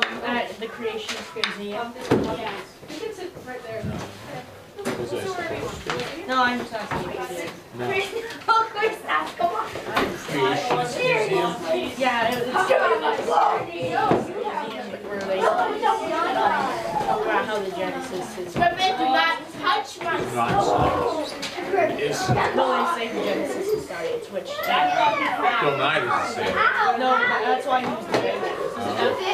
at the Creationist Museum. Yeah. You can sit right there. No, I'm just asking you to do it. No. Oh, Kristoff, come on. Creationist Museum. Yeah, it's I'm doing my where they talk about how the Genesis is. Griffin, do not touch my Not Is No, they say the Genesis is started, which. Bill Nye doesn't say it. No, that's why he was doing it.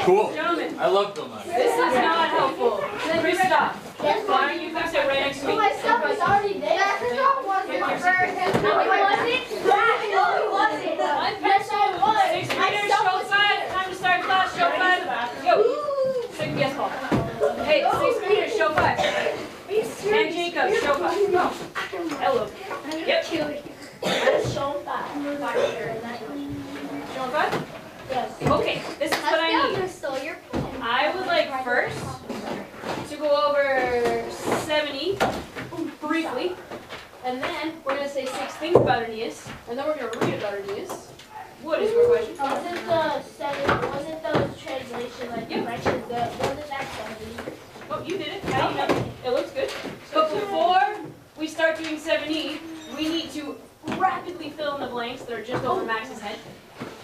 Cool. Gentlemen, I love Bill Nye. this is not helpful. Kristoff, why don't you guys sit right next to me? My stuff is already there. That's not one. No, it wasn't. No, it wasn't. Yes, I was. Sixth graders, show five. Time to start class. Show five. Yo. Yes, Paul. Hey, sixth graders, show five. And Jacob, show five. Hello. Yep. Show five. Show five? Yes. Okay, this is what I need. Crystal, you're I would like first to go over 70 briefly, and then we're going to say 6 things about Aeneas, and then we're going to read about Aeneas. What is your question? Wasn't the translation like directions that wasn't that 70? Oh, you did it. Now you know. It looks good. But before we start doing 7E, we need to rapidly fill in the blanks that are just over Max's head.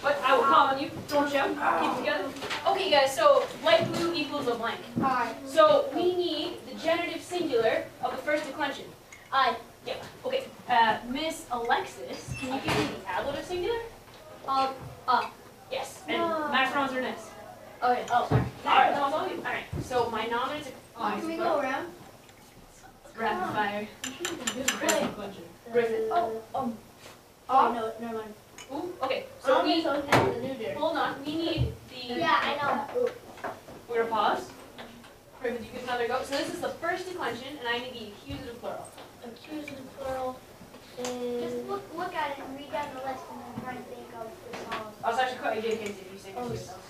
But I will call on you. Don't shout. Keep it together. Okay, guys. So light blue equals a blank. Alright. So we need the genitive singular of the first declension. Yeah. Okay. Miss Alexis, can you give me the ablative singular? Yes. And Max Ron's her next. Okay. Oh, sorry. Alright, that was all you. Alright. So my nominative. Can we go around? Rapid fire. Griffin. Oh, no, never mind. Ooh, okay. So we the neuter. hold on. We need the. Yeah, I know. We're gonna pause. Griffin, you give another go. So this is the first declension, and I need the accusative plural. Accusative plural is... Just look at it and read down the list and then try to think of the song. I was actually quite dedicated if you say it to yourself.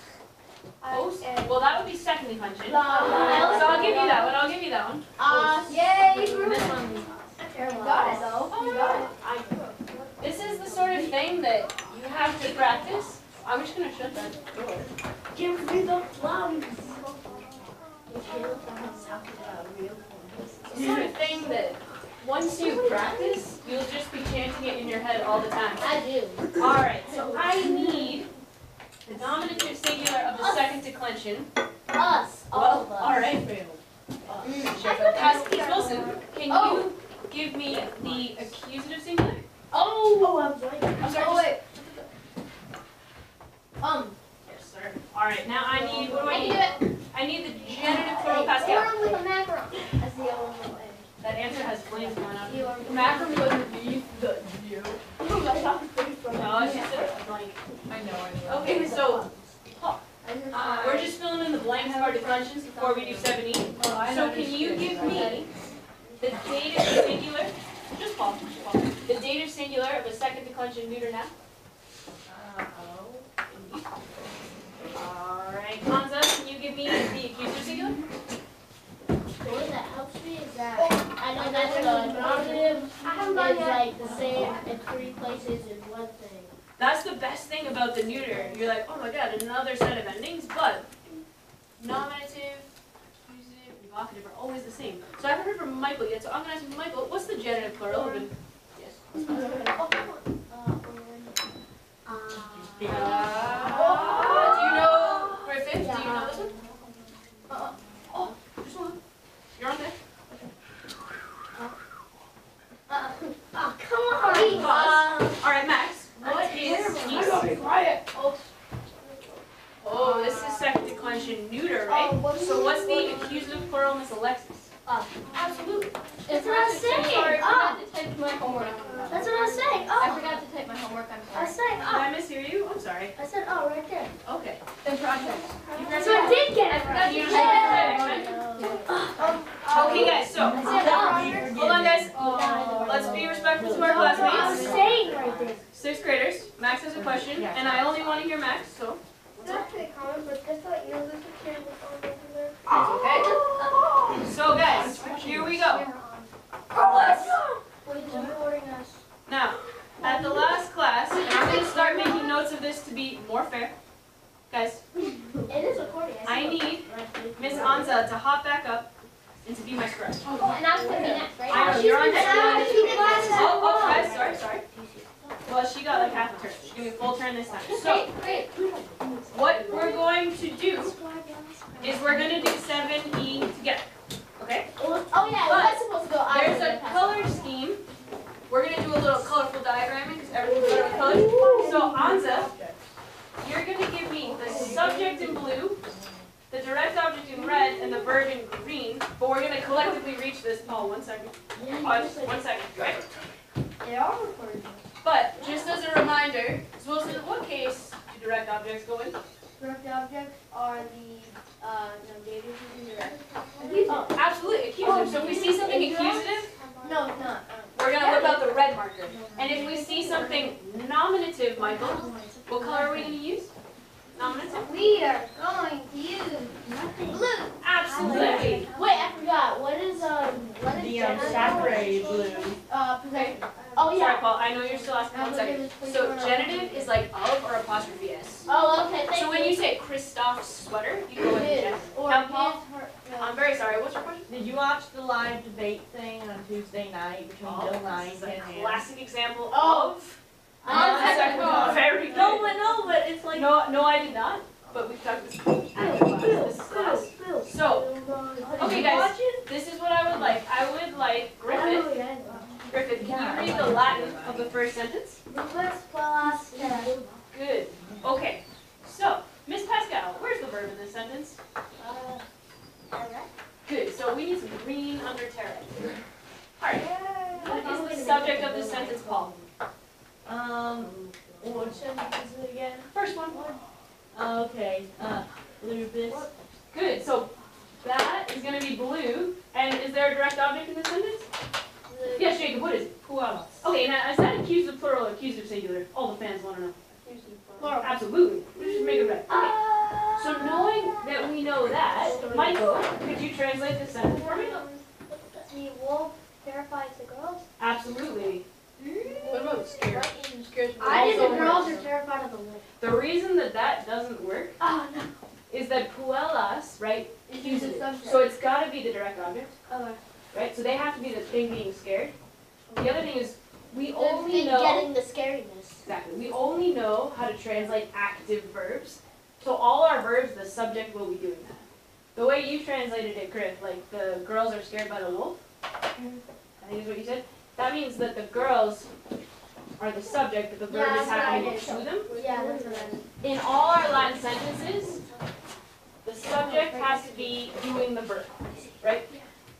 Post? And... Well, that would be second declension. So La, I'll give you that one. I'll give you that one. yay! This one. You got it though. You got it. This is the sort of thing that you have to practice. I'm just gonna shut that door. Give me the flowers. The sort of thing that once you practice, you'll just be chanting it in your head all the time. I do. Alright, so I need the nominative singular of the second declension. Us. All of us. Alright. Miss Wilson, can you give me the accusative singular? Oh, I'm sorry. I'm sorry. Oh, wait. Yes, sir. Alright, now I need, what do I need? I need the genitive plural Or Pascal. with a macaron. That's the other one. That answer has flames going up. Macaron was underneath the view. No, No, it's just a blank. I know. Okay, so we're just filling in the blanks of our declensions before we do 7E. So can you give me the dative singular? Just pause. The dative singular of the second declension neuter noun. Alright, Hansa, can you give me the accusative singular? The way that helps me is that I know that the nominative is like the same in 3 places in one thing. That's the best thing about the neuter. You're like, oh my god, another set of endings, but nominative, accusative, and evocative are always the same. So I haven't heard from Michael yet, so I'm going to ask Michael, what's the genitive plural? Yes. Oh, come Do you know Griffith? Do you know this one? Just one. You're on there. come on! Alright, Max. What is yeast? Quiet. Oh, this is second declension neuter, right? So what's the accusative plural, Miss Alexis? Absolutely. That's what I was saying. Sorry, I forgot to type my homework. That's what I was saying. I forgot to type my homework. I'm I sorry. was saying, Did I mishear you? I'm sorry. I said, right there. Okay. Then project. So I did get it I right. forgot to You type Okay, guys, so, I said, hold on, guys. Let's be respectful to our I was classmates. saying right there. 6th graders. Max has a question, and I only want to hear Max, so. It's actually a comment, but just let you know this is terrible. It's okay. So, guys, here we go. Wait, is recording us? Now, at the last class, and I'm going to start making notes of this to be more fair. Guys, It is recording. I need Miss Anza to hop back up and to be my scribe. And I was gonna be next, right? I know, you're on deck. Oh, guys, Sorry. sorry. Well, she got like half a turn. She's gonna be a full turn this time. So, what we're going to do is we're gonna do 7E together. Okay? Oh yeah, But that's supposed to go out. there's a color scheme. We're gonna do a little colorful diagramming because everything's better with colors. So, Anza, you're gonna give me the subject in blue, the direct object in red, and the verb in green. But we're gonna collectively reach this. Paul, 1 second. Pause. 1 second. Right? They are recording. But just as a reminder, so Wilson, in what case do direct objects go in? Direct objects are the dative and direct. Oh, absolutely, accusative. So if we see something accusative, No, it's not. we're gonna whip out the red marker. And if we see something nominative, Michael, what color are we gonna use? Nominative? We are going to use blue. Absolutely. Wait, I forgot. What is Sacre blue. possession? Oh Sorry, yeah. Paul, I know you're still asking 1 second. So genitive is like of or apostrophe s. Oh, okay. Thank So when you say Christoph's sweater, you go with His genitive. or Now, his, Paul, her, no. I'm very sorry, what's your question? Did you watch the live debate thing on Tuesday night between Bill Nye This and is a Ken Ham? classic example Oh. of Untechnical. very good. No, but it's like. No, I did not. But we've talked this after class. This is class. So, okay, guys, this is what I would like. I would like Griffith. Griffith, can you read the Latin of the first sentence? Good. Okay. So, Miss Pascal, where's the verb in this sentence? Good. So we need some green under terra. All right. What is the subject of this sentence, Paul? What sentence is it again? First one. Okay, lupus. Good. So that is going to be blue. And is there a direct object in this sentence? Yes, Jacob. What is it? Puelas. Okay. Now is that accusative plural or accusative singular? All the fans want to know. Plural. Absolutely. Let's just make it red. Okay. So knowing that we know that, Michael, could you translate this sentence for me? The wolf terrifies the girls. Absolutely. What about scared? I think the girls are terrified of the wolf. The reason that that doesn't work Oh no. is that puellas, right? It's Accusative. the subject. So it's got to be the direct object, Okay. right? So they have to be the thing being scared. The other thing is we The only thing know getting the scariness. exactly. We only know how to translate active verbs. So all our verbs, the subject will be doing that. The way you translated it, Griff, like the girls are scared by the wolf. I think is what you said. That means that the girls are the subject, but the verb Yeah, is that's what I happening did. to them. Yeah, that's what I did. In all our Latin sentences, the subject has to be doing the verb, right?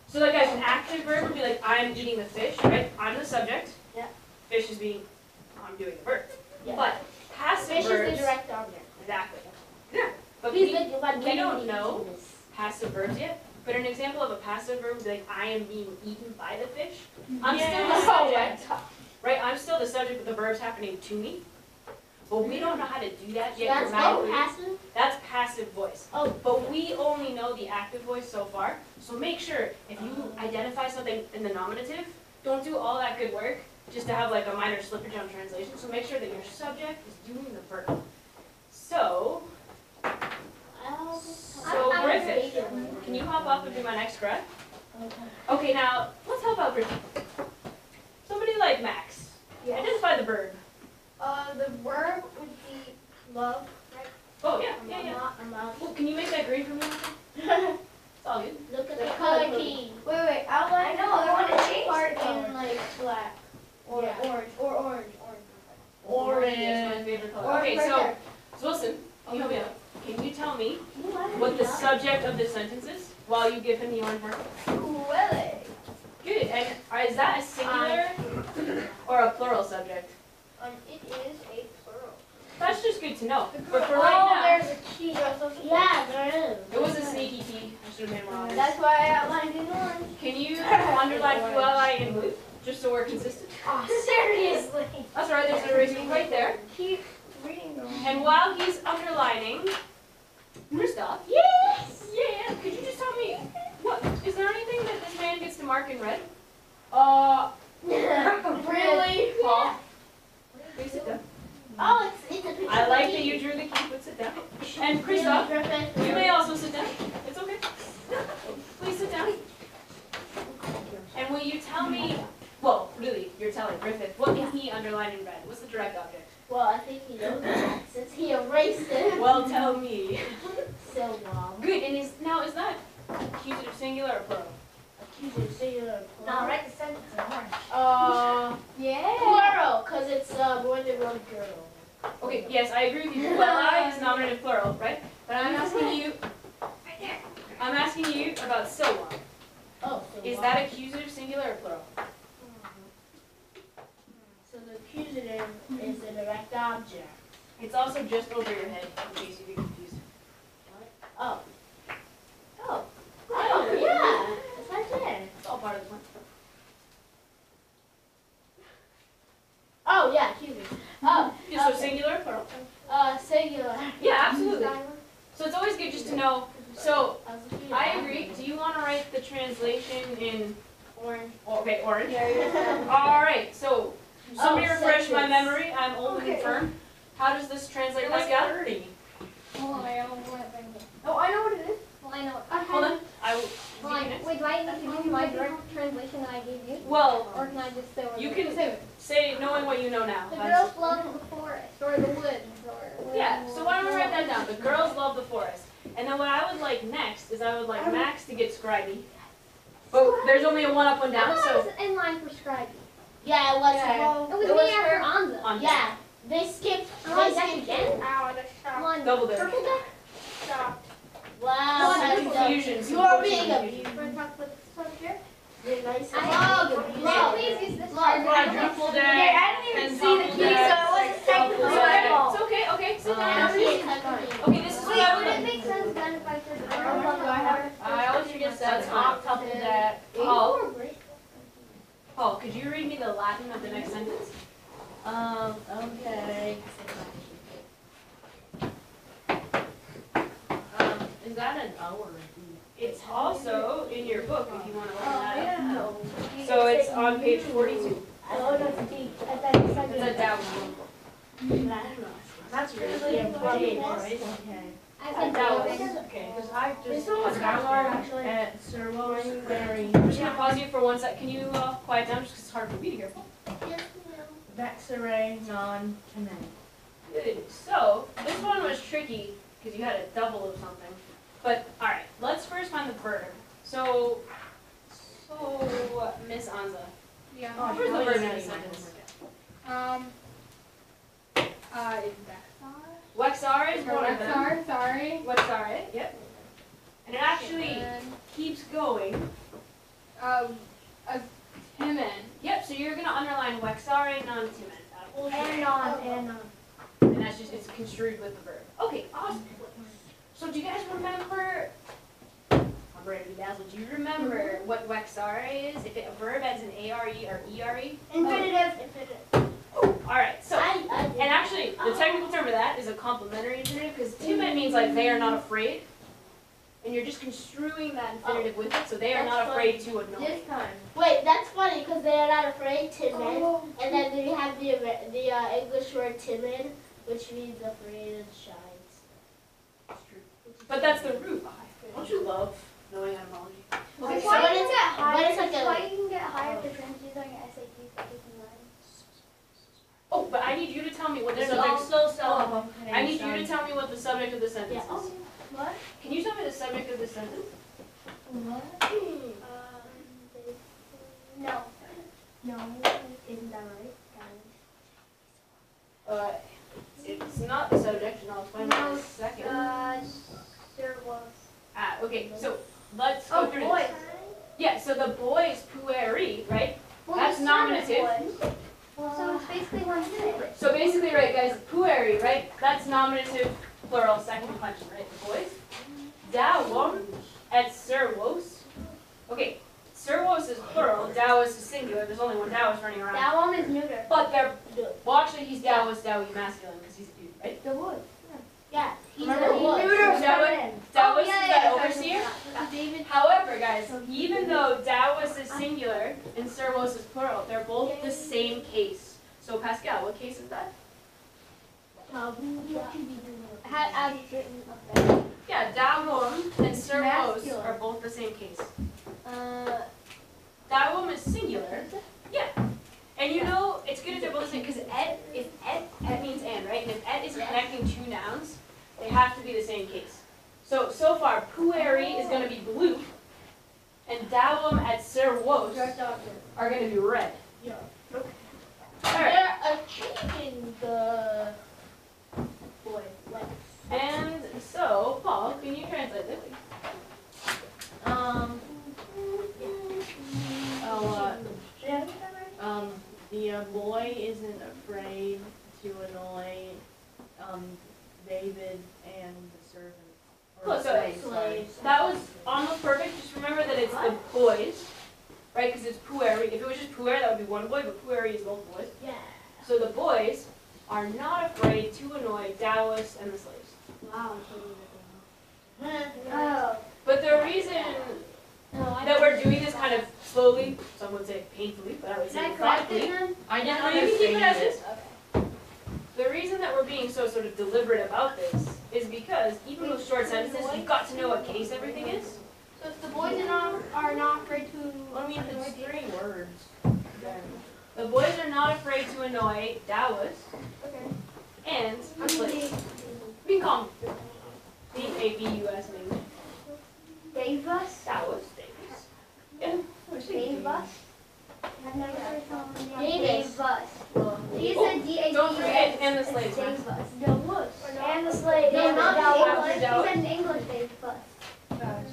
So like guys, an active verb would be like, I'm eating the fish, right? I'm the subject. Yeah. Fish is being, I'm doing the verb. Yeah. But passive Fish is verbs, the direct object. exactly. Yeah. But He's we the one we getting don't the know easiness. passive verbs yet. But an example of a passive verb would be like, I am being eaten by the fish. I'm still the subject, right? I'm still the subject, but the verb's happening to me. But we don't know how to do that yet That's grammatically. passive. That's passive voice. Oh. But we only know the active voice so far. So make sure if you identify something in the nominative, don't do all that good work just to have like a minor slippage on translation. So make sure that your subject is doing the verb. So Griffith, can you hop up and be my next grad? Okay, now let's help out Griffith. Somebody like Max. Yes. Identify the verb. The verb would be love, right? Oh yeah. Well, can you make that green for me? It's all good. Look at the color key. Wait, I know, I wanna change part the color. in like black or orange or orange. Orange is my favorite color. Orange Okay, right so there. Wilson, can you help me out? Can you tell me what the subject of this sentence is while you give him the orange marker? Good. And is that a singular or a plural subject? It is a plural. That's just good to know. But for right there's a key. Yeah, there is. now, it was a sneaky key. I should have made more honest. That's why I outlined in orange. Can you underline puella in blue, just so we're consistent? Oh, seriously. That's right. There's an erasing right there. Keep reading them. And while he's underlining, Christoph. Yes. Yeah. Could you just tell me what is there anything that this man gets to mark in red? Really? Paul. Please sit down. Oh, it's a picture. I like that you drew the key, but sit down. And Christoph, you may also sit underlined in red? What's the direct object? Well, I think he knows that since he erased it. Well, tell me. So long. Good, and is that accusative singular or plural? Accusative singular. No, write the sentence in orange. Yeah. Plural, because it's more than one girl. Okay, yes, I agree with you. Puella is nominative plural, right? But I'm asking you about so long. Oh, so Is long. that accusative singular or plural? So the accusative is a direct object. It's also just over your head, in case you get confused. Oh. Oh. Oh, yeah. It's right there. It's all part of the plan. Oh, yeah, accusative. Oh, Yeah, so okay. singular or plural? Singular. Yeah, absolutely. So it's always good just to know. So I agree. Do you want to write the translation in Orange. okay, orange? All right. So somebody refresh my sentence. memory. I'm old and firm. How does this translate, Pascal? 30. Hold on, I don't know what I'm doing. Oh, I know what it is. Well, I know. Hold on. I will. Hold on. Wait, do I need to give you my direct translation that I gave you? Well, Or can I just say what you it can is? say knowing what you know now. The That's- girls love the forest, or the woods, or... Yeah, so why don't we write that down? The girls love the forest. And then what I would like next is I would like Max to get scribey. But there's only a one up, one I down, thought I so was in line for scribing. Yeah, it was It her. was me after Anza. on Yeah, they skipped. Oh, They that skipped again? Ow, that's Come shot. on. double there. Purple duck? Stop. Wow, Some that's confusion. You some are forcing being confusion. abused. Want to talk about this one here? You're nice. Love. Please use this card. Quadruple Okay, deck. I didn't even see the key, so it wasn't technically my fault. It's okay, okay, sit down. Yeah. Okay, this is what Wait, I would would it make sense then if I said the I girls love the forest? I always forget That's that. on top of that. Paul, Paul, could you read me the Latin of the next sentence? Okay. Is that an O or a D? It's also in your book if you want to look that Yeah. up. So it's on page 42. Oh, that's deep. I thought you said It's a that. down. That's really important. Okay. I said That Davis. was, okay. Because I just This one was Scholar actually. at Sir William Berry. I'm just gonna pause you for 1 sec. Can you quiet down just because it's hard for me to hear? Vexaray non-kinetic. Good. So this one was tricky because you had a double of something. But all right, let's first find the verb. So Miss Anza, Yeah. where's the verb in this sentence? Wexare is one of them. Sorry. Wexare, yep. And it actually keeps going. Timon. Yep. So you're gonna underline Wexare non timid. That whole thing. And on. And that's just it's construed with the verb. Okay, awesome. So do you guys remember? I'm ready to be dazzled. Do you remember what Wexare is? If a verb ends in ARE or ERE? Infinitive. Oh, all right. So I and actually, the technical term for that is a complementary infinitive because timid means like they are not afraid, and you're just construing that infinitive with it, so they are That's not fun. afraid to annoy. This time. Wait, that's funny because they are not afraid, timid. And then we have the English word timid, which means afraid and shy. It's true. But that's the root. Don't you love knowing etymology? Okay, That's so why what you is can get higher. what is like That's why a you can get higher for transcripts on your SAT for taking Oh, but I need you to tell me what the There's subject. also some. I need you to tell me what the subject of the sentence Yeah. is. What? Can you tell me the subject of the sentence? What? No. No, isn't that right? It's not the subject, and I'll explain why in a second. There was. Okay, so let's go through this. Yeah, so the boy is pueri, right? That's nominative. So it's basically one minute. So basically, right, guys, pueri, right? That's nominative, plural, second declension, right? The boys. Dawom et servos. Okay, servos is plural, Dawas is singular. There's only one Dawas running around. That one is neuter. But they're, well, actually, he's Dawas, Dawi masculine, because he's a dude, right? The wood. Yeah. He's Remember the wood. Dawas is that sorry. overseer. David. However, guys, even though Dawas is singular and servos is plural, they're both the same case. So Pascal, what case is that? As written up there. Yeah, Dawom and servos Masculine. are both the same case. Uh, Dawom is singular. Yeah. And you know, it's good if they're both the same, because have to be the same case. So far, Pueri is going to be blue, and Dawam at Serwos are going to be red. Yeah. Alright, They're achieving the boy legs. and so, Paul, can you translate this? The boy isn't afraid to annoy David and the servant. Close, slave, sorry. That was almost perfect. Just remember that it's the boys, right? Because it's Pueri. If it was just Pueri, that would be one boy, but Pueri is both boys. Yeah. So the boys are not afraid to annoy Dawas and the slaves. Wow. But the reason that we're doing this kind of slowly, some would say painfully, but I would say thoughtfully. I didn't No, you can keep it as understand is. The reason that we're being so sort of deliberate about this is because even with short sentences, you've got to know what case everything is. So if the boys are not afraid to. I mean, it's 3 words. The boys are not afraid to annoy Dawas Okay. and the slaves. We can call them D-A-B-U-S in English. Davis? Dawas, Davis. Yeah. Davis? I've never heard someone named Davis. Davis. He said D-A-V-I-S. Don't forget, and the slaves. Davis. Dawas. And the slave. No, not Davis. Davis. He said in English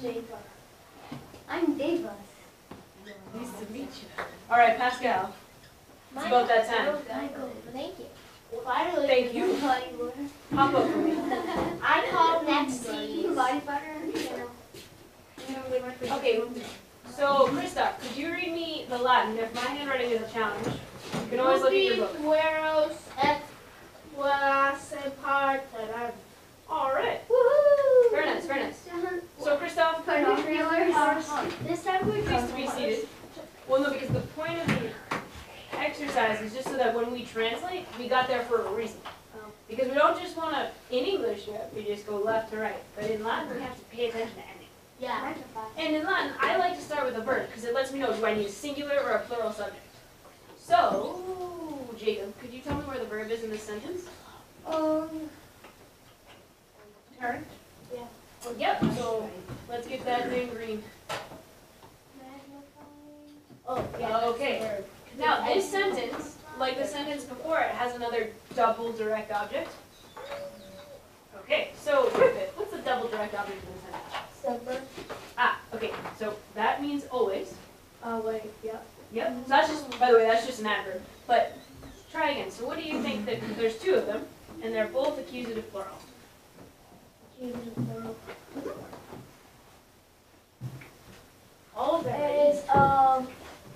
Davis. I'm Davis. Nice to meet you. All right, Pascal. It's about that time. Thank you. Finally. Thank you. Hop up for me. I call next season. Body butter. Okay, so Krista, could you read me the Latin? If my handwriting is a challenge, you can always look at your book. Pueros et pueras parteran. All right. Woohoo! Very nice, very nice. So Christoph, This time we're please to be seated. Well, no, because the point of the exercise is just so that when we translate, we got there for a reason. Because we don't just want to, in English, we just go left to right. But in Latin, we have to pay attention to ending. Yeah. And in Latin, I like to start with a verb because it lets me know, do I need a singular or a plural subject? So, Jacob, could you tell me where the verb is in this sentence? Turn. Yep, so let's get that thing green. Oh, yeah. Okay. Now, this sentence, like the sentence before it, has another double direct object. Okay, so Griffith, what's the double direct object in this sentence? Ah, okay, so that means always. Wait, yeah. Yep, so that's just, by the way, that's just an adverb. But try again. So what do you think that, there's 2 of them, and they're both accusative plural. All of it. Is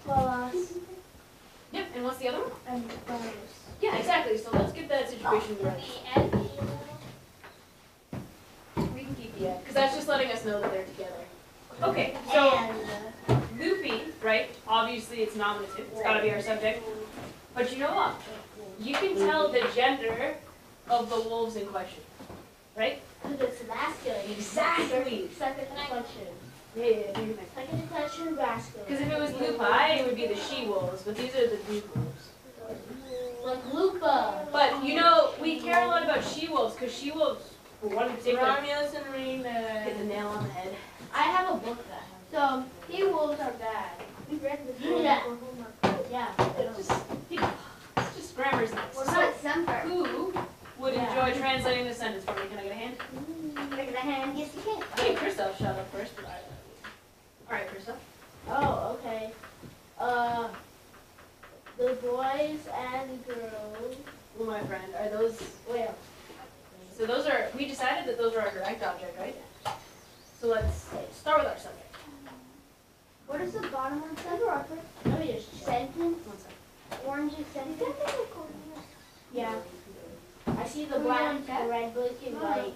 plus Yep, and what's the other one? and bonus. Yeah, exactly, so let's get that situation right. We can keep the because that's just letting us know that they're together. Okay, so And loopy, right? Obviously it's nominative, it's gotta be our subject. But you know what? You can tell the gender of the wolves in question, right? because it's masculine. Exactly. Second declension. Yeah, do your thing. Second declension, masculine. Because if it was lupi, it would be the she-wolves, but these are the duke-wolves. Like Lupa. But, you know, we care a lot about she-wolves, because she-wolves, for one particular, Romulus and hit the Remus. nail on the head. I have a book that has. So, he-wolves are bad. We read this book Yeah. for homework. Yeah. Just, you know, it's just grammar's nice. We're So, not Semper. who would enjoy translating the sentence for me? Can I get a hand? Raise the hand. Yes, you can. I think Christoph shut up first, but I Alright, Christoph. Oh, okay. The boys and girls. Well, my friend, are those, Well, so those are, we decided that those are our direct object, right? So let's start with our subject. What is the bottom one say? let me just check. Sentence. One second. Orange is sentence. Yeah. I see the black, the red, black, and white.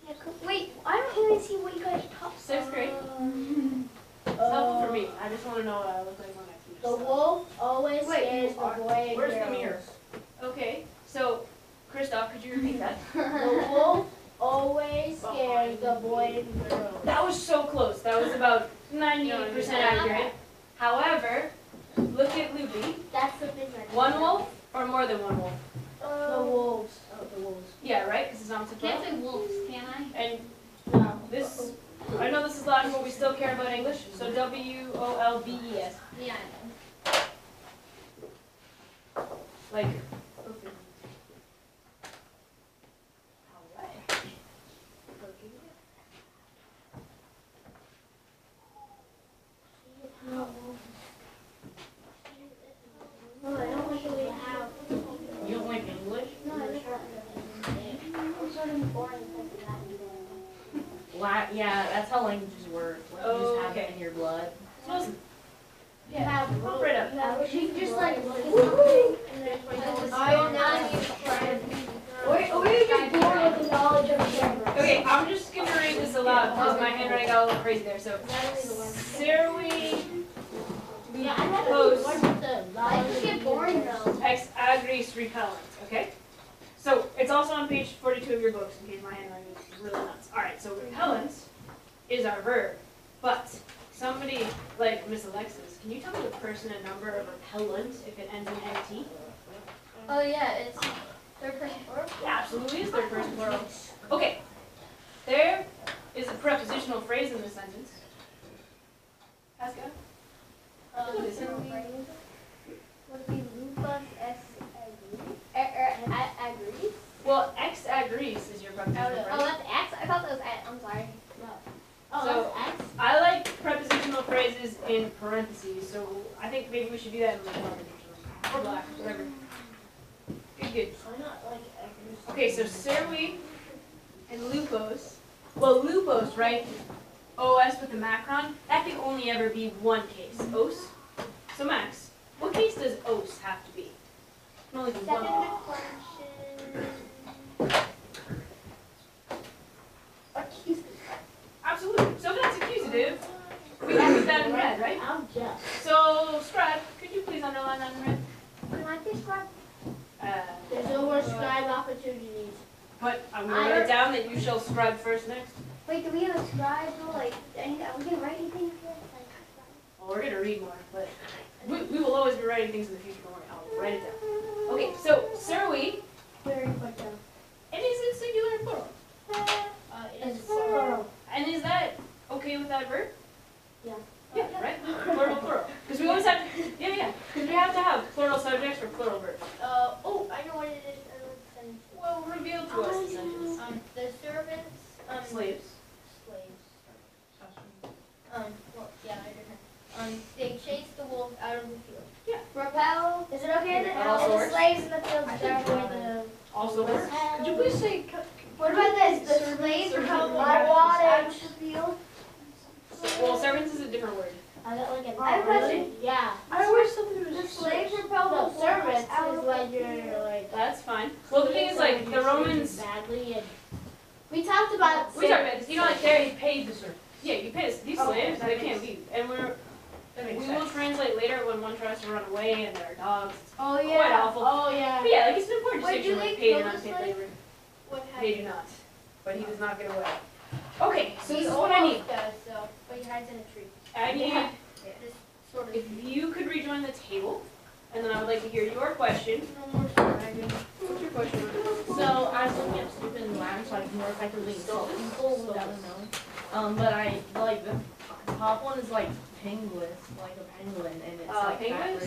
Yeah, wait, I don't even see what you guys talk. 6th grade. It's helpful for me. I just want to know what I look like when I teach. The so. wolf always Wait, scares the boy and Where's the girls. mirror? Okay, so Christoph, could you repeat that? The wolf always scares the boy and girls. That was so close. That was about 98% accurate. However, look at Loopy. That's the thing. Right One wolf or more than one wolf? The wolves. the wolves. Yeah, right? Because it's opposite Can't plural. say wolves, can I? And No. this, I know this is Latin, but we still care about English. So W-O-L-V-E-S. Yeah, Like, No, I don't like the way how. You don't like English? No, I don't like I'm sort of boring because of that. Yeah, that's how languages work. Like, you just have it Okay. in your blood. so listen, You have, pump right up. you have, you can just like look at something and then or you're just born with the knowledge of the universe. Okay, I'm just going to read this aloud because my handwriting got a little crazy there. So, Serui Yeah, I had Close. Life just get boring though. ex agris repellent, okay? So, it's also on page 42 of your books in case my handwriting is really nuts. Alright, so repellent is our verb, but somebody like Miss Alexis, can you tell me the person and number of repellent if it ends in NT? Oh yeah, it's third person plural. Yeah, absolutely is third person plural. Okay, there is a prepositional phrase in this sentence. Pascal? What is it? Would it be lupus s agrees? Well, ex agris is your prepositional Oh, phrase. that's X? I thought that was X. I'm sorry. No. Oh, So- that's X? I like prepositional phrases in parentheses, so I think maybe we should do that in like Northern or black, whatever. Good, good. Why not like agris? Okay, so serui and lupos. Well, lupos, right? OS with the macron, that can only ever be one case. Os. So Max, what case does os have to be? It can only be one. Second declension. Accusative. Absolutely. So if that's accusative, we can put that in red, right? I'm just. So, Scribe, could you please underline that in red? Can I describe? There's no more scribe opportunities. But I'm going to write it down that you shall scribe first next. Wait, do we have a scribe though? Like, are we gonna write anything here? Like, Well, we're going to read more, but we will always be writing things in the future. Don't worry, I'll write it down. Okay, so, serui, very quick down. and is it singular or plural? It's plural. And is that okay with that verb? Yeah. Yeah, right? Plural, plural. Because we always have to, yeah. Because we have to have plural subjects for plural verbs. Oh, I know what it is. I know what the sentence is. Well, reveal to us the sentence. The servants, Slaves. slaves. Well, yeah, I didn't. They chased the wolf out of the field. Yeah. Repel. Is it okay That also the works. slaves in the field avoid the? Also works. Could you please say? What about this? The slaves repel the wolf out of the field. Well, servants is a different word. I got like I have a question. Yeah. I always thought it The was slaves repel the wolf Servants out is of when you're like, That's fine. Well, the thing is, like, the Romans, badly and. We talked about. we talked about this, you know, like, They paid the servant. yeah, you pay these Oh, slaves, that they makes- can't leave. And That we makes will sense. translate later when one tries to run away and there are dogs. Oh Quite awful. Oh, yeah. But yeah, like, it's an important Wait, distinction, do they like, paid and kill the unpaid slave? labor. What They do not. But he does not get away. Okay, so this is what I need. almost does, so, but he hides in a tree. I need, This sort of. if you could rejoin the table, and then I would like to hear your question. No more scribing. What's your question? So I was looking up stupid in Latin so I can more effectively insult people without them knowing. But I like the top one is like penguins, like a penguin, and it's like penguins?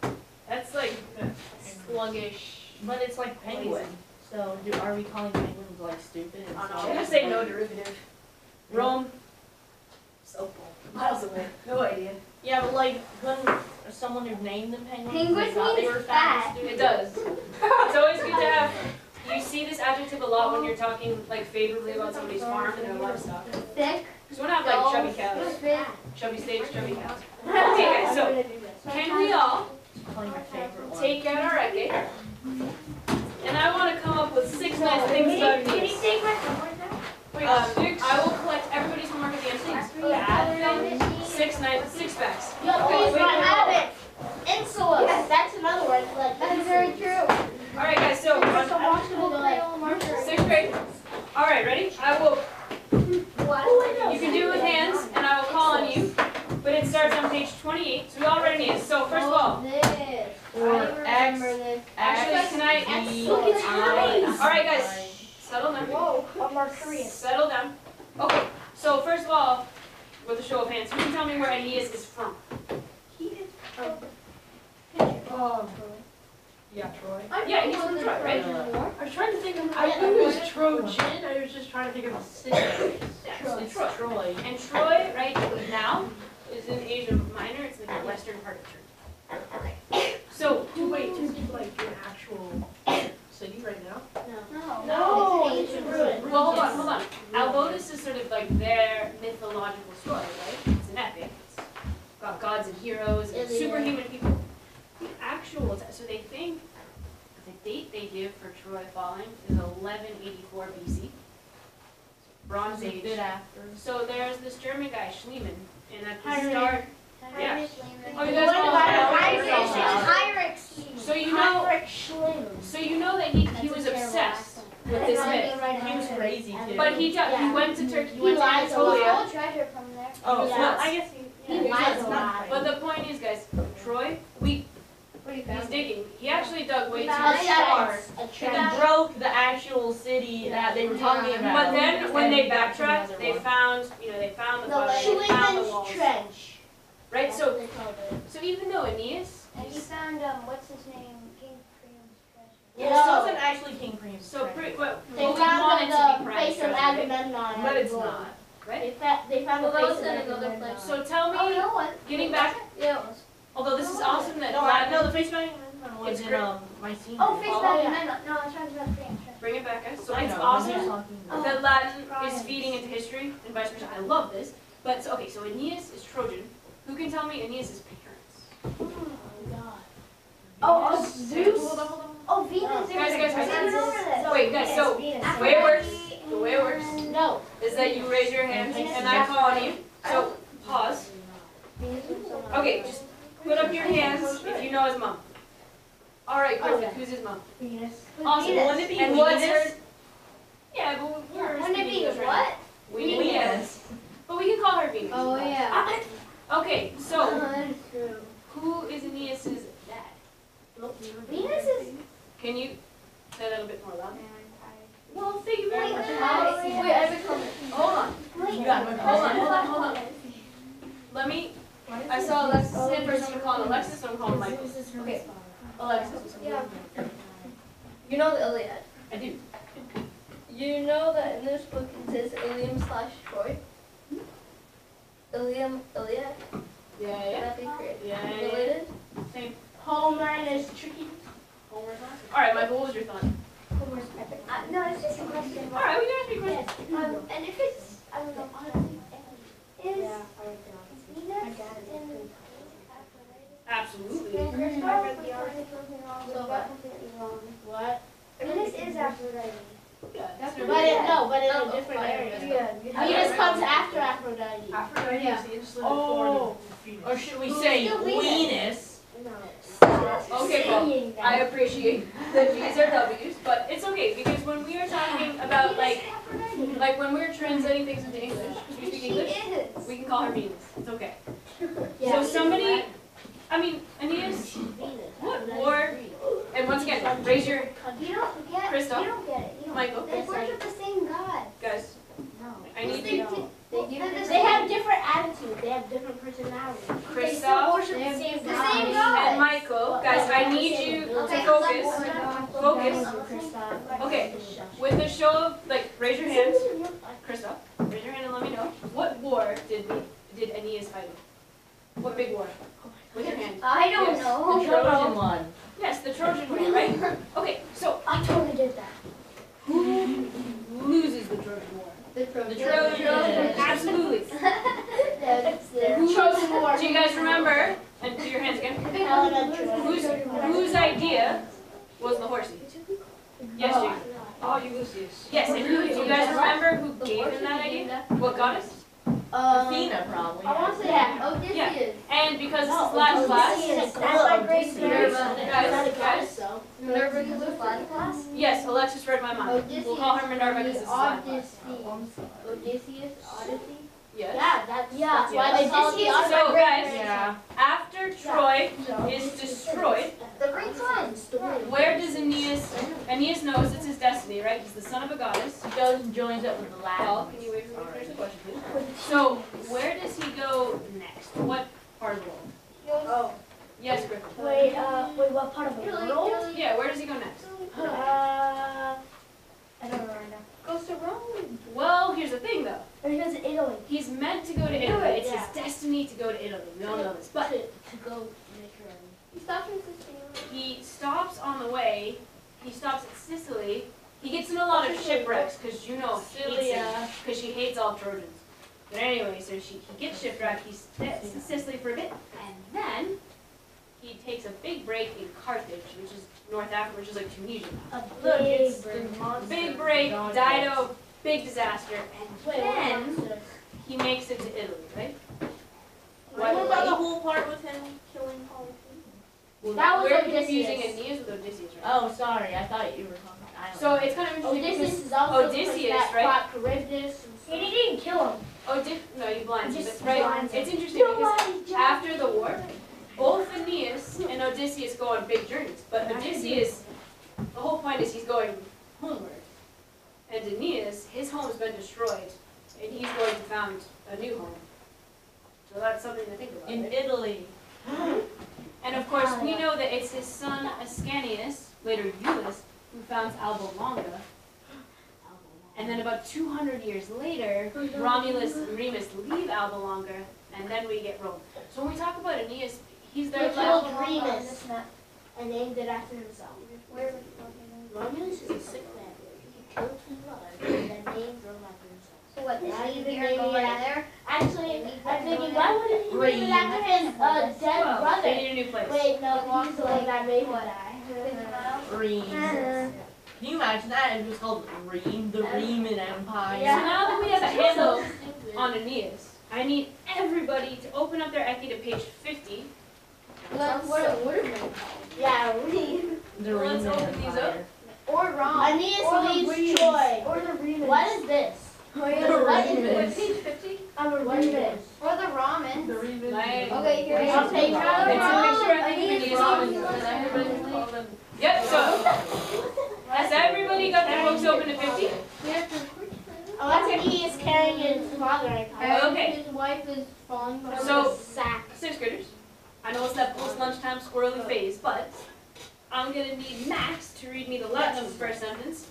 that rich. That's like sluggish. But it's like penguin. So are we calling penguins like stupid? And I'm stuff? gonna say no derivative. Rome. So miles away. No idea. Yeah, but like when someone who named them penguins, Penguins they thought they means were fat. fat. and stupid. It does. It's always good to have. You see this adjective a lot when you're talking like favorably about somebody's farm and their livestock. Thick. Because we don't have like chubby cows, Fit. chubby steaks, chubby cows. Okay, guys. So can we all Probably my favorite one. take out our ecke? And I want to come up with 6 nice things about Can you these. take my homework now? I will collect everybody's homework at the end of the bad things. 6 facts. Yo, please wait, not wait, have wait. it. Insolence. Yes. That's another word. Like, That is very true. All right, guys. So on 6th grade. All right, ready? I will. You can do it with hands, and I will call on you. But it starts on page 28. So we all ready? So first of all, This. Or X. Actually, tonight. Look at I. All right, guys, settle down. Whoa, a Mercurius. Settle down. Okay, so first of all, with a show of hands, who can tell me where Aeneas is from? Yeah, Troy. Yeah, he's from Troy, right? I was trying to think of. I knew it was Trojan. I was just trying to think of a city. It's Troy. And Troy, right now, is in Asia Minor. It's like the western part of Turkey. So, Wait, to be like an actual city right now? No, it's ancient ruin. well, hold on. Albotus is sort of like their mythological story, right? It's an epic. It's got gods and heroes and Iliad. superhuman people. The actual, so they think the date they give for Troy falling is 1184 BC. Bronze Age. Bit after. So there's this German guy, Schliemann, and at the Heinrich. start, Heinrich Oh, you guys know Heinrich. so you know, Heinrich Schliemann. so you know that he was obsessed with this myth. He was crazy too. But he went to Turkey, he He went to lies a Anatolia. lot. Treasure from there. Oh, He was well, nuts. I guess He lies a lot. But the point is, guys, Troy, he's digging. He actually dug way too Found far. a and treasure. broke the actual city that they were talking about. But then when they And back to backtracked, another they one. found, they found the The body, they found the Schliemann's walls. Trench. Right, That's so what they called it. so even though Aeneas, And he found, what's his name, King Priam's treasure. Yeah, this wasn't actually King Priam's so treasure. well, They we found wanted to the be face of Priam's treasure, Agamemnon. But it's not. right? They found the Well, that face was of in another Agamemnon. place. So tell me, Oh, no, what? getting back, Yeah, it was. although this is awesome that No, Gladden, the face value was It's in great. Mycenaean. Oh, face Oh, value, yeah. no, I was trying to about Priam's treasure. bring it back, guys. So I it's know, awesome when you're talking about- that Latin is Priam's. feeding into history and vice versa. I love this. But so, okay, so Aeneas is Trojan. Who can tell me Aeneas' parents? Oh, Venus? Zeus? Hold on, hold on. Oh, Venus. Guys, guys, guys. I remember this. Wait, guys, so the way it works, the way it works No. is that you raise your hand and I call on you. So pause. Okay, just put up your hands if you know his mom. All right, perfect. Who's his mom? Venus. Awesome. Venus. Wouldn't it be And what's Venus? her? Yeah, but we're Wouldn't it speaking be English right what? now. Venus. But we can call her Venus. Oh, yeah. Okay, so That is true. who is Aeneas' dad? Venus is. Can you say that a bit more loud? Well, thank you very Wait, much. wait, I have a comment. Hold on. You got my Hold on. Let me. I saw Alexis in first. I'm gonna call him Alexis. I'm gonna call him Michael. Okay. Alexis. Yeah. You know the Iliad. I do. You know that in this book it says Ilium/Troy? Iliad? Yeah, yeah. That'd be great. Yeah, yeah. Related? Same. Homer and his tricky. Homer's awesome. All right, Michael. What was your thought? Homer's epic. No, it's just a question. All right, we can ask me questions. And if it's, I don't know, is Venus in Aphrodite? Absolutely. I read the article wrong, So got completely wrong. What? Venus is Aphrodite. Yeah. But in a different area. Yeah. Venus comes after Aphrodite. Aphrodite Yeah. is the insulated Oh. form of Venus. Or should we Who's say still Venus? Venus? Okay, Paul. I appreciate that these are W's, but it's okay because when we are talking about like when we're translating things into English, because we speak English, is. we can call her Venus. It's okay. Yeah. So somebody, I mean, Aeneas, what war? And once again, raise your You don't get Christoph. You don't get it. You don't. Michael, They worship the same God. guys. I need They you, do. They have different attitudes. They have different personalities. They still Christoph worship the same The God. same and Michael. Guys, I need you to Okay, focus. Focus. Okay. With a show of raise your hands. Christoph, raise your hand and let me know. What war did Aeneas fight in? What big war? With your hand. I don't Yes. know. The Trojan one. Yes, the Trojan War, right? Okay, so I totally did that. who loses the Trojan War? The The Trojan, absolutely. The Trojan War. Do you guys remember? And do your hands again. Whose idea was the horsey? Yes, Jake. Oh, Ulysses. Yes, and who? Do you guys remember who gave him that idea? What goddess? Athena, probably. I want to say Yeah. Odysseus. And because this is Latin class, That's my great Minerva. guys, Minerva is a Latin class? yes, Alexis read my mind. We'll call her Minerva because this is Latin class. Odysseus, Odyssey. Yes. Yeah, that's Yeah. why they call it the Odysseus is So Odyssey. guys, Yeah. after Troy is destroyed, The The green sun. Where does Aeneas knows it's his destiny, right? He's the son of a goddess. He goes and joins up with the Paul, Latins. can you wait for me to finish the question, please? So, where does he go next? What part of the world? Oh. Yes, Griffin. Wait, what part of the world? Yeah, where does he go next? I don't know right now. Goes to Rome. Well, here's the thing though. Or he goes to Italy. He's meant to go to Italy. It's Yeah. his destiny to go to Italy. We all know this. But To go make her He stopped in Sicily. he stops on the way. He stops at Sicily. He gets in a lot of shipwrecks because Juno hates him because she hates all Trojans. But anyway, so he gets shipwrecked. He stays in Sicily for a bit, and then he takes a big break in Carthage, which is North Africa, which is like Tunisia. A Look, big it's break. Big break, Dido, big disaster, and then he makes it to Italy, right? What about the whole part with him killing all the people? That was We're Odysseus. confusing Aeneas with Odysseus, right? Oh, sorry. I thought you were talking about. I don't So know. it's kind of interesting Odysseus because is also the Odysseus, person that right? fought Charybdis. He didn't kill him. No, you blind him, Just but right? blinds him. It's interesting because after the war, both Aeneas and Odysseus go on big journeys, but Odysseus, the whole point is he's going homeward, and Aeneas, his home's been destroyed, and he's going to found a new home. So that's something to think about. In right? Italy. And of course, we know that it's his son Ascanius, later Iulus, who founds Alba Longa. And then about 200 years later, Romulus and Remus leave Alba Longa, and then we get Rome. So when we talk about Aeneas, he's They their killed last. Remus and named it after himself. Romulus is a sick man. He killed his brother and then named Rome after himself. So what, Now this you is can here name go it right after- there? Actually, I'm thinking, why wouldn't he name it after his dead Well, brother? they need a new place. Wait, no, he's the one that made him die. Reem. Can you imagine that? It was called Reem, the Reeman Empire. So now that we have a handle on Aeneas, I need everybody to open up their Eki to page 50. What it would have been called. Yeah, Reem. The Let's Reeman open these up. Empire. Or Rom. Aeneas Or the leaves Remus. Troy. Or the Remus. What is this? Oh, yeah, The the What is Remus. this? Page 50? I'm a What is Remus. this? Or the ramen. The Reeman. Nice. Okay, here we I'll go. take It's a Rom. picture, I think, of Aeneas. Everybody call them. Yep, so, has everybody got their books open to 50? Oh, that's Aeneas carrying his father. I call Okay. His wife is falling from So- the sack. 6th graders. I know it's that post-lunchtime squirrely phase, but I'm gonna need Max to read me the Latin of the first sentence.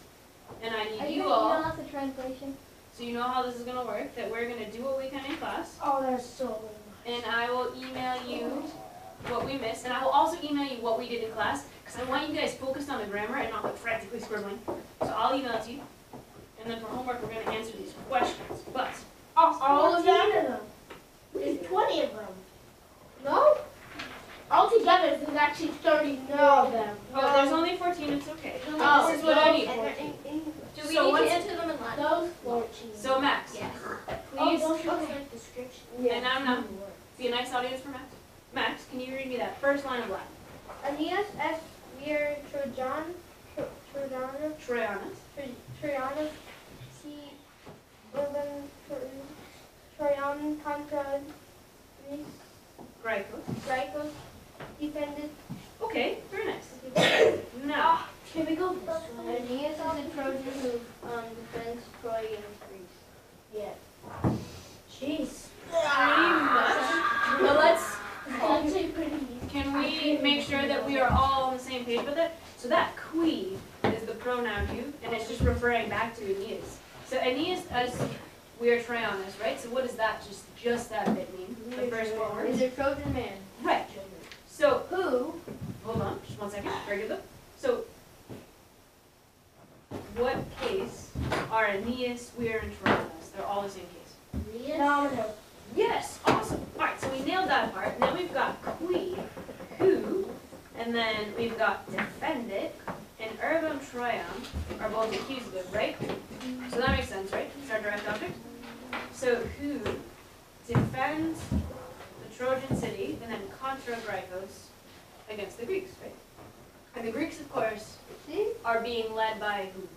And I need you all, the translation? so you know how this is gonna work, that we're gonna do what we can in class. Oh, that's so And I will email you what we missed, and I will also email you what we did in class, because I want you guys focused on the grammar and not like frantically scribbling. So I'll email it to you, and then for homework, we're gonna answer these questions. But, All of them? There's 20 of them. No? Altogether, there's actually 30 of them. oh, there's only 14, it's okay. Oh, This is what I need. Do we So need once- to answer them in Latin? Those 14. So Max, Yes. please, Oh, those look like description. and I'm not, be a nice audience for Max. Max, can you read me that first line of Latin? Aeneas est vir Trojanus, Trojanus. si urban Trojan contra Graecos. defended. Okay, very nice. Now, Can we go this way? Aeneas is a Trojan who defends Troy against Greece. Yeah. Jeez. pretty much. But let's, It's actually pretty easy. can we make sure that we are all on the same page with it? So that qui is the pronoun you, and it's just referring back to Aeneas. So Aeneas as we are Traianus, right? So what does that just that bit mean? The first four words? Is a Trojan man. Right. So, Who? hold on, just 1 second, very good though. So, what case are Aeneas, Weir, and Traianus? They're all the same case. Nominal. Yes, awesome. Alright, so we nailed that part. And then we've got qui, who, and then we've got defended, and urbum Troian are both accusative, right? So that makes sense, right? It's our direct object. So who defends the Trojan city, and then contra Graecos against the Greeks, right? And the Greeks, of course, are being led by who?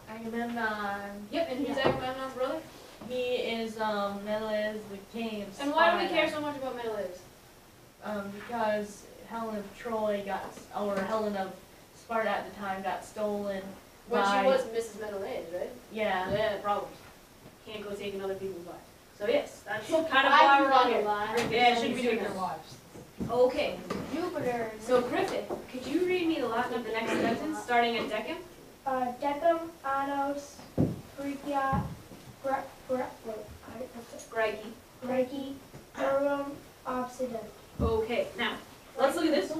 Agamemnon. Yep, and who's Agamemnon's brother? He is Menelaus, the king of And why do we Sparta. care so much about Menelaus? Because Helen of Troy or Helen of Sparta at the time got stolen. When by- she was Mrs. Menelaus, right? Yeah. Yeah, problems. Can't go taking other people's wives. So yes, that's kind of why we're on here. Yeah, shouldn't be doing that. Okay, Jupiter. so Griffith, could you read me the Latin of the next sentence, starting at Decem? Decem, Annos, Greekia, Gregi. Greki, Urim, Obsidian. Okay, now, let's look at this.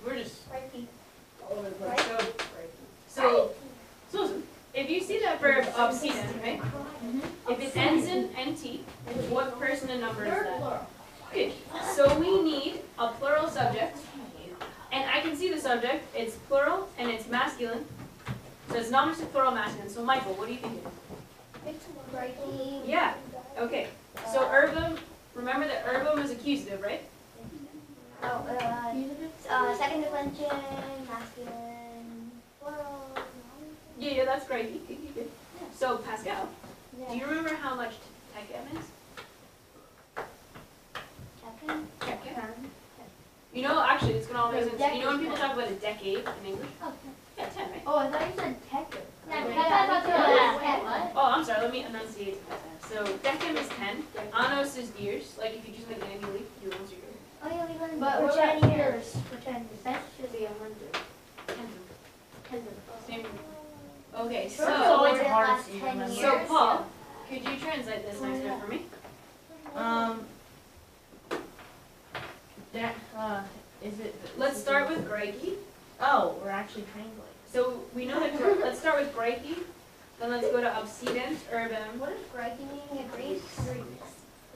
We're just all over the place. So, Susan, if you see that verb obscene, right? If it ends in NT, what person and number is that? Good. So we need a plural subject. And I can see the subject, it's plural and it's masculine. So it's nominative plural masculine. So Michael, what do you think it is? Yeah. Okay. So Urbum, remember that Urbum is accusative, right? Second declension, masculine, plural. Yeah, that's great. You good. So Pascal, do you remember how much Tekem is? Tekem. You know, actually, it's gonna all make sense. You know when people talk about a decade in English? Yeah, 10, right? Oh, I thought you said Tekken. Oh, I'm sorry. Let me enunciate that. So Decem is 10. Annos is years. Like if you just make annually, you answer your. Oh yeah, we learned. But For we're 10 at years. For 10 years. That should be 100. Same. Okay, So so always hard last to see 10 remember. years. so Paul, could you translate this next bit for me? Is it? Let's start with Greki. Oh, we're actually translating. So we know that. Let's start with Greki. Then let's go to Obsedent, Urbum. What does Greki mean in Greek?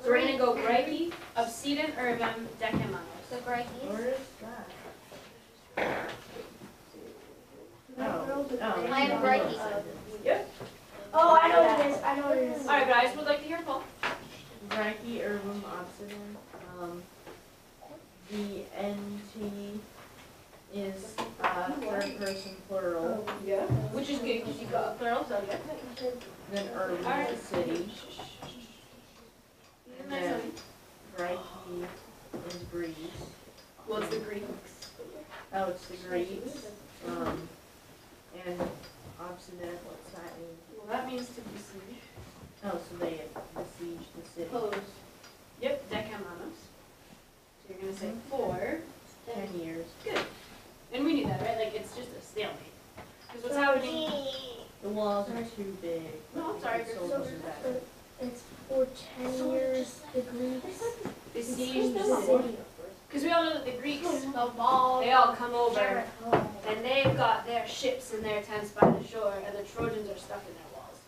So we're gonna go Greki, Obsedent, Urbum, Decem, So Greki. Where is that? Oh. I am Greki. Yep. Oh, I know what it is. I know what it is. All right, guys. Would like to hear Paul. Greki, Urbum, Obsidian. The NT is third person plural. Yeah. Which is good because you got a plural subject. Then Urbum is the city. And then Greki is Greece. Well, it's the Greeks. Oh, it's the Greeks. And Obsidian, what's that mean? Well, that means to besiege. Oh, so they besieged the city. Close. Yep, Decemanos. So you're gonna say 4. 10 years. Good. And we knew that, right? Like it's just a stalemate. Because what's happening? The walls are too big. No, I'm sorry. The soldiers are better. It's for 10 years. The Greeks Besiege the the city. city. Because we all know that the Greeks, The ball. they all come over and they've got their ships and their tents by the shore, and the Trojans are stuck in their walls.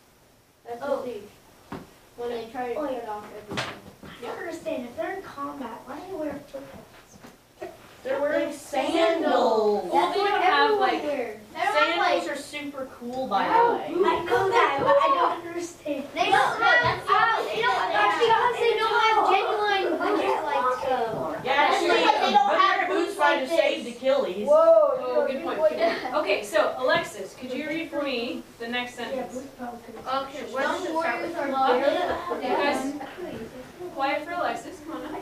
That's the siege. When they try to cut off everything. I don't understand. If they're in combat, why do they wear flip-flops? They're wearing sandals. Well, they don't have like Sandals are super cool, by the way. I know that, but I don't understand. They don't have, They don't have genuine boots like Yeah, That's actually, like they don't but have their boots boots might like have saved this. Achilles. Oh, good point. Okay, so Alexis, could you read for me the next Yeah, sentence? boots probably could have. Okay, some warriors are good. You guys, quiet for Alexis. Come on now.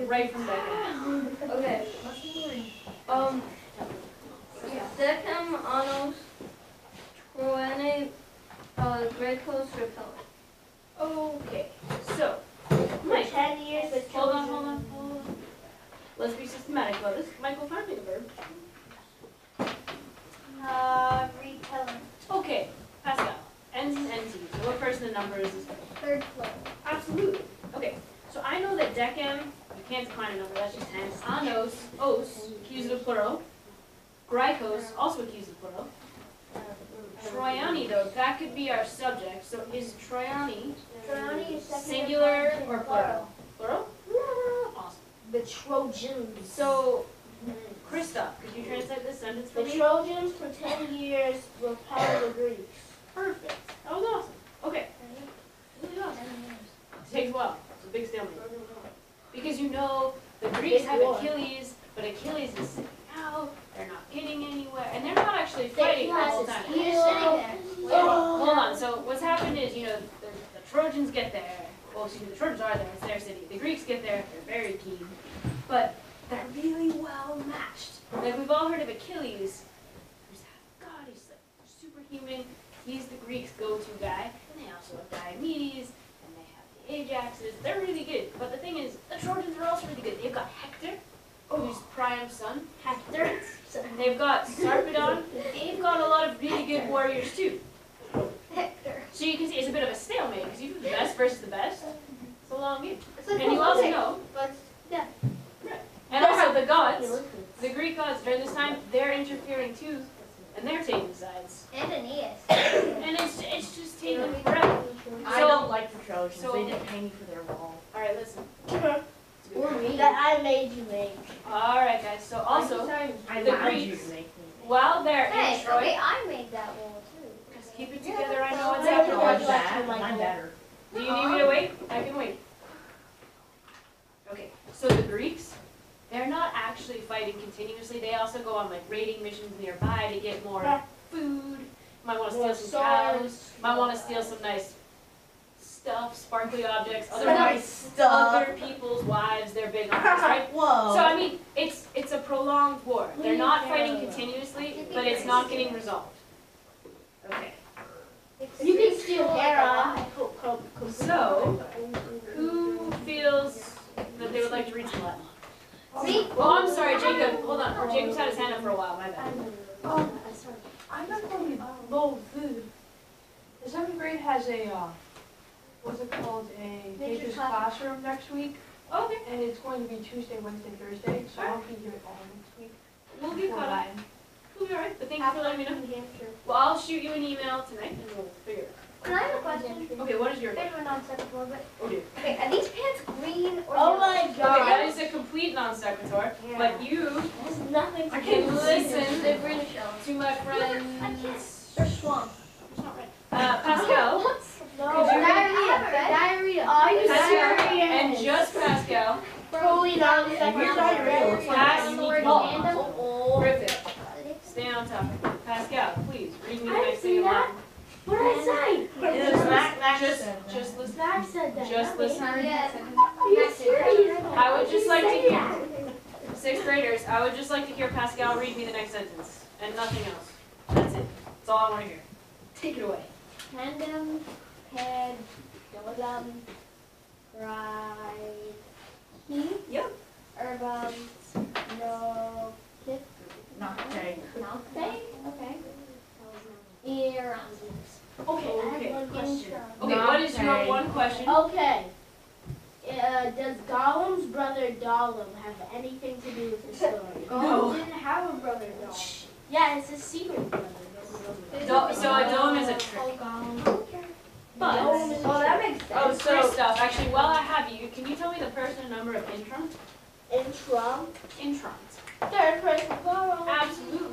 Right from Decem. Okay. Decem, Annos, Troene, Grecos, Repellent. Okay, so Mike, 10 years. The hold on. Let's be systematic about this. Michael, find me the verb. Repellent. Okay, Pascal. Ends in NT. So what person and number is this? Third floor. Absolutely. Okay, so I know that Decem, you can't define a number, that's just 10. Anos, os, accusative plural. Grikos, also accusative plural. Troiani, though, that could be our subject. So is Troiani Trelawney is second. singular or plural? Plural? Awesome. The Trojans. So, Christoph, could you translate this sentence for The me? Trojans for 10 years repelled the Greeks. Perfect. That was awesome. Okay. Really awesome. It takes a while. It's a big stalemate. Because you know, the Greeks have Achilles, but Achilles is sitting out, they're not getting anywhere, and they're not actually fighting the whole time. He's just sitting there. Hold on, so what's happened is, you know, the Trojans get there, well, excuse me, the Trojans are there, it's their city. The Greeks get there, they're very keen, but they're really well matched. Like, we've all heard of Achilles, who's half god, he's like superhuman, he's the Greeks' go-to guy, and they also have Diomedes, and they have the Ajaxes, they're really good. But the thing is, the Trojans are also really good. They've got Hector, who's Priam's son, Hector. They've got Sarpedon, they've got a lot of really good warriors too. So you can see it's a bit of a stalemate, because you do the best versus the best. It's a long game. And you also know, and also the gods, the Greek gods during this time, they're interfering too, and they're taking sides. And Aeneas. And it's just taking forever. I don't like the Trojans. so- They didn't pay me for their wall. Alright, listen. That I made you make. Alright guys, so also, I the allowed you Greeks, to make me. while they're Hey, in Troy, okay, I made that wall too. just keep it together, I know what's I I have to happening. watch like that. that. I'm better. Do you need me to wait? I can wait. Okay, so the Greeks, they're not actually fighting continuously. They also go on like raiding missions nearby to get more food. Might want to steal some cows. Might want to steal some nice stuff, sparkly objects. Other people's wives. They're big on this, right? Whoa. So I mean, it's a prolonged war. They're not fighting continuously, but it's not getting resolved. Okay. You can steal Hera. So, who feels that they would like to read some Latin? Me? Well, I'm sorry, Jacob. Hold on. Jacob's had his hand up for a while. My bad. I'm not going to both. The 7th grade has a, what's it called, a Nature's Classroom next week, Okay. and it's going to be Tuesday, Wednesday, Thursday, so I'll be here all next week. We'll be for caught up. Latin. We'll be alright. But thank you for letting me know. Well, I'll shoot you an email tonight and we'll figure it Can I have a question? out. Okay, what is your Bit of a non-sequitur, but Oh dear. okay, are these pants green or Oh yellow? my Okay, that god. is a complete non sequitur. But you There's nothing to can do. listen They're British elves. to my friend They're swamp. Pascal. No. Could you read- Diarrhea. Diarrhea. Oh, you Pascal diarrhea. and just Pascal. Totally not Here's diarrhea. Looks like Pass the me word ball. tandem. Griffith. Stay on topic. Pascal, please read me the I next didn't thing see in that. line. What did I say? Just listen. Zach said that. Just listen. Yes. Are you serious? I would just like to Say hear, that. 6th graders, I would just like to hear Pascal read me the next sentence, and nothing else. That's it. That's all I want to hear. Take it away. Tandem, head, dolum, right, Yep. herbum, no, tip, Not okay. nothing, okay. Ear, Okay, I have okay. one question. Okay, what is your one question? Okay. Does Gollum's brother Gollum have anything to do with the story? No. didn't have a brother Gollum. Yeah, it's a secret brother. So a dome is a trick. But, Oh, that makes sense. oh, so stuff. Actually, while I have you, can you tell me the person and number of introns? In Trump, Introns. third person Gollum. Absolutely.